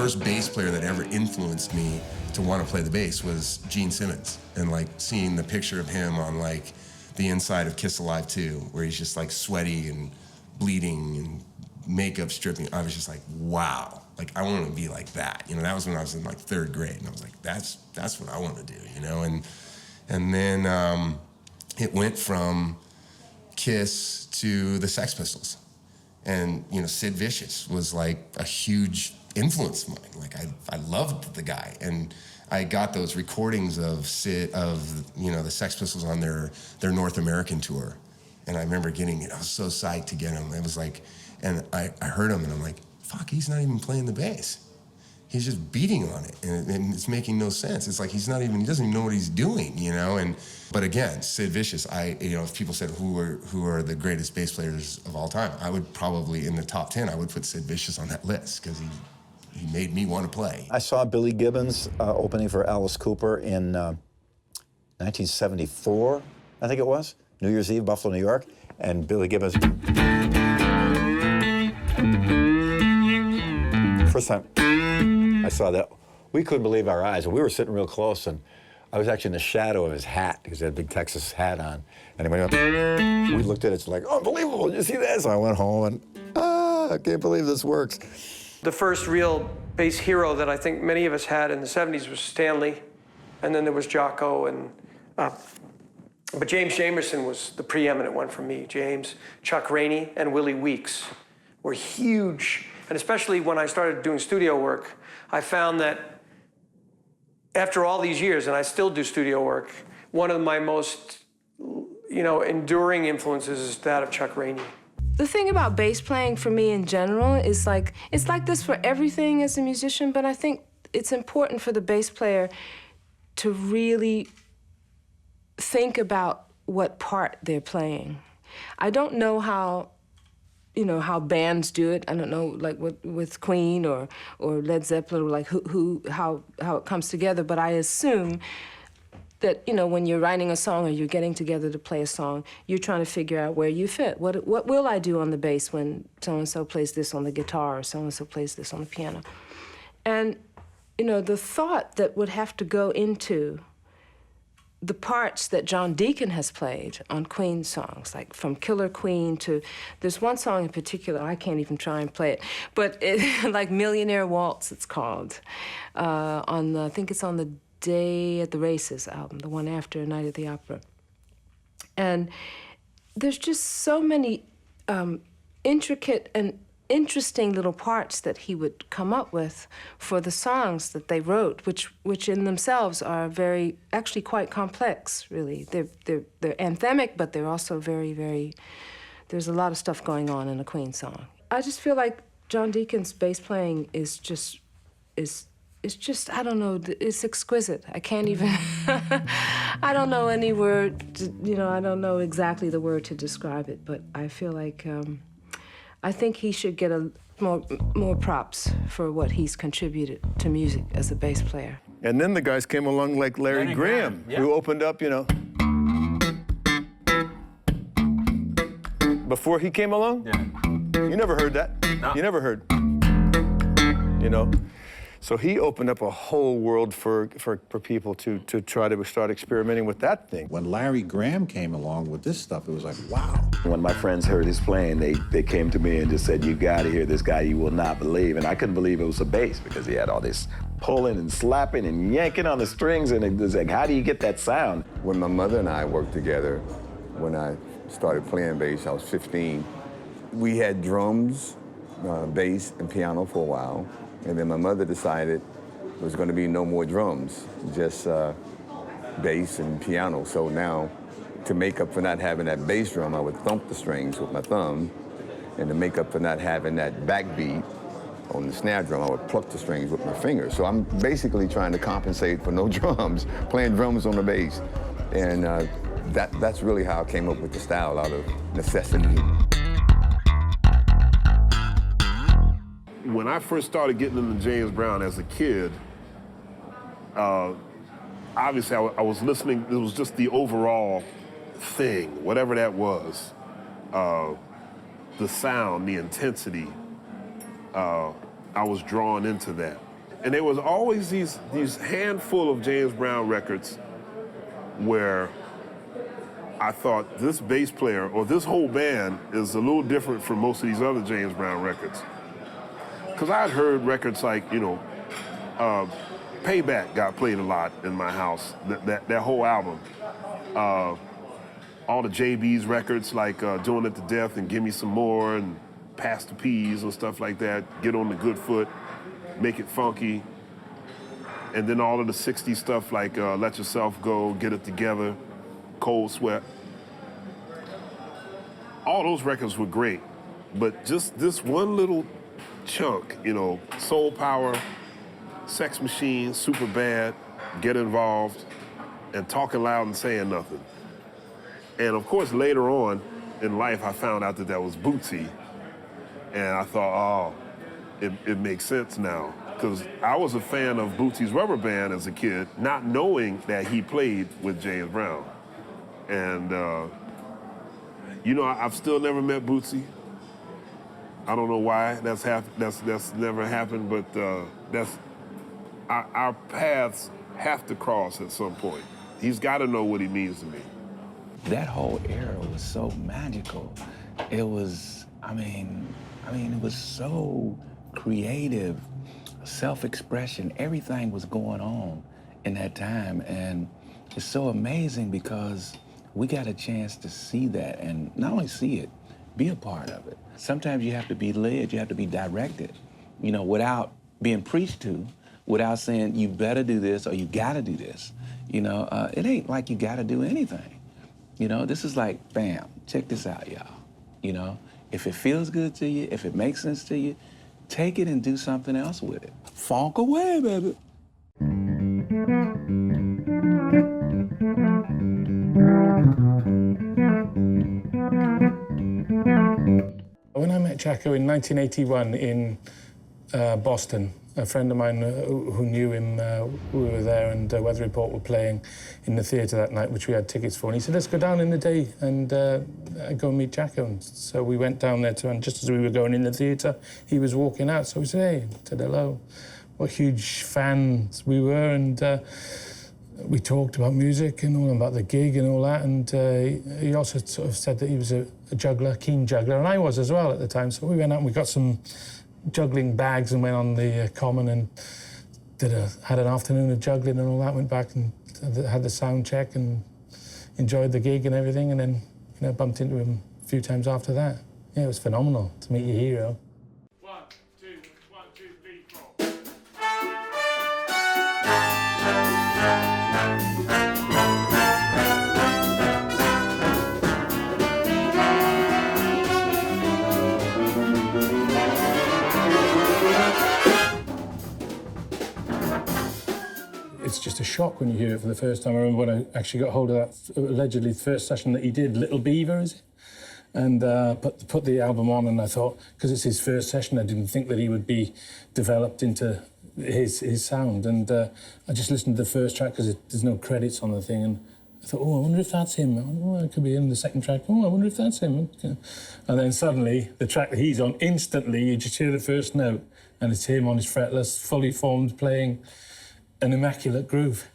first bass player that ever influenced me to want to play the bass was Gene Simmons. And like seeing the picture of him on like the inside of Kiss Alive 2, where he's just like sweaty and bleeding and makeup stripping, I was just like, wow, like I want to be like that. You know, that was when I was in like 3rd grade, and I was like, that's what I want to do, you know? And then it went from Kiss to the Sex Pistols. And, you know, Sid Vicious was like a huge influence of mine. Like I loved the guy. And I got those recordings of you know, the Sex Pistols on their North American tour. And I remember getting it. I was so psyched to get them. It was like, and I heard him and I'm like, fuck, he's not even playing the bass. He's just beating on it, and it's making no sense. It's like he doesn't even know what he's doing, you know? But again, Sid Vicious, you know, if people said who are the greatest bass players of all time, I would probably, in the top 10, I would put Sid Vicious on that list, because he made me want to play. I saw Billy Gibbons opening for Alice Cooper in 1974, I think it was, New Year's Eve, Buffalo, New York, and Billy Gibbons. First time I saw that, we couldn't believe our eyes. We were sitting real close, and I was actually in the shadow of his hat, because he had a big Texas hat on. And he went, we looked at it, it's like, unbelievable, did you see that? So I went home and, I can't believe this works. The first real bass hero that I think many of us had in the 70s was Stanley, and then there was Jocko, and but James Jamerson was the preeminent one for me. James, Chuck Rainey, and Willie Weeks were huge. And especially when I started doing studio work, I found that after all these years, and I still do studio work, one of my most, you know, enduring influences is that of Chuck Rainey. The thing about bass playing for me in general is like, it's like this for everything as a musician, but I think it's important for the bass player to really think about what part they're playing. I don't know how, you know, how bands do it. I don't know, like with Queen or Led Zeppelin, or like how it comes together. But I assume that, you know, when you're writing a song or you're getting together to play a song, you're trying to figure out where you fit. What will I do on the bass when so-and-so plays this on the guitar or so-and-so plays this on the piano? And, you know, the thought that would have to go into the parts that John Deacon has played on Queen songs, like from Killer Queen to, there's one song in particular, I can't even try and play it, but like Millionaire Waltz, it's called, I think it's on the Day at the Races album, the one after Night at the Opera. And there's just so many intricate and interesting little parts that he would come up with for the songs that they wrote, which in themselves are very, actually quite complex, really. They're anthemic, but they're also very, very, there's a lot of stuff going on in a Queen song. I just feel like John Deacon's bass playing is just, I don't know, it's exquisite. I can't even, I don't know any word, you know, I don't know exactly the word to describe it, but I feel like, I think he should get more props for what he's contributed to music as a bass player. And then the guys came along like Larry Graham, yeah. who opened up, you know. Before he came along, you never heard that. No. You never heard, you know. So he opened up a whole world for people to try to start experimenting with that thing. When Larry Graham came along with this stuff, it was like, wow. When my friends heard his playing, they came to me and just said, you gotta hear this guy, you will not believe. And I couldn't believe it was a bass, because he had all this pulling and slapping and yanking on the strings, and it was like, how do you get that sound? When my mother and I worked together, when I started playing bass, I was 15. We had drums, bass, and piano for a while. And then my mother decided there was going to be no more drums, just bass and piano. So now, to make up for not having that bass drum, I would thump the strings with my thumb. And to make up for not having that backbeat on the snare drum, I would pluck the strings with my fingers. So I'm basically trying to compensate for no drums, playing drums on the bass. And that's really how I came up with the style, out of necessity. When I first started getting into James Brown as a kid, obviously I was listening, it was just the overall thing, whatever that was. The sound, the intensity, I was drawn into that. And there was always these handful of James Brown records where I thought this bass player or this whole band is a little different from most of these other James Brown records. Because I'd heard records like, Payback got played a lot in my house, that whole album. All the JB's records like Doing It to Death and Give Me Some More and Pass the Peas and stuff like that, Get on the Good Foot, Make It Funky. And then all of the 60s stuff like Let Yourself Go, Get It Together, Cold Sweat. All those records were great, but just this one little chunk, Soul Power, Sex Machine, Super Bad, Get Involved, and Talking Loud and Saying Nothing. And of course, later on in life, I found out that was Bootsy. And I thought, it makes sense now. Because I was a fan of Bootsy's Rubber Band as a kid, not knowing that he played with James Brown. And, I've still never met Bootsy. I don't know why that's never happened, but our paths have to cross at some point. He's got to know what he means to me. That whole era was so magical. It was, it was so creative, self-expression, everything was going on in that time. And it's so amazing because we got a chance to see that and not only see it, be a part of it. Sometimes you have to be led, you have to be directed, without being preached to, without saying you better do this or you gotta do this. It ain't like you gotta do anything. This is like, bam, check this out, y'all. If it feels good to you, if it makes sense to you, take it and do something else with it. Funk away, baby. When I met Jacko in 1981 in Boston, a friend of mine who knew him, we were there and Weather Report were playing in the theatre that night, which we had tickets for. And he said, let's go down in the day and go and meet Jacko. And so we went down there and just as we were going in the theatre, he was walking out. So we said, hey, said hello. What huge fans we were. And we talked about music and all about the gig and all that. And he also sort of said that he was a juggler, keen juggler. And I was as well at the time. So we went out and we got some juggling bags and went on the common and had an afternoon of juggling and all that. Went back and had the sound check and enjoyed the gig and everything, and then bumped into him a few times after that. Yeah, it was phenomenal to meet your hero. 1, 2, 1, 2, 3, 4. It's just a shock when you hear it for the first time. I remember when I actually got hold of that allegedly first session that he did, Little Beaver, is it? And put the album on, and I thought, because it's his first session, I didn't think that he would be developed into his sound. And I just listened to the first track because there's no credits on the thing, and I thought, I wonder if that's him. It could be in the second track. I wonder if that's him. And then suddenly, the track that he's on, instantly, you just hear the first note, and it's him on his fretless, fully formed, playing an immaculate groove.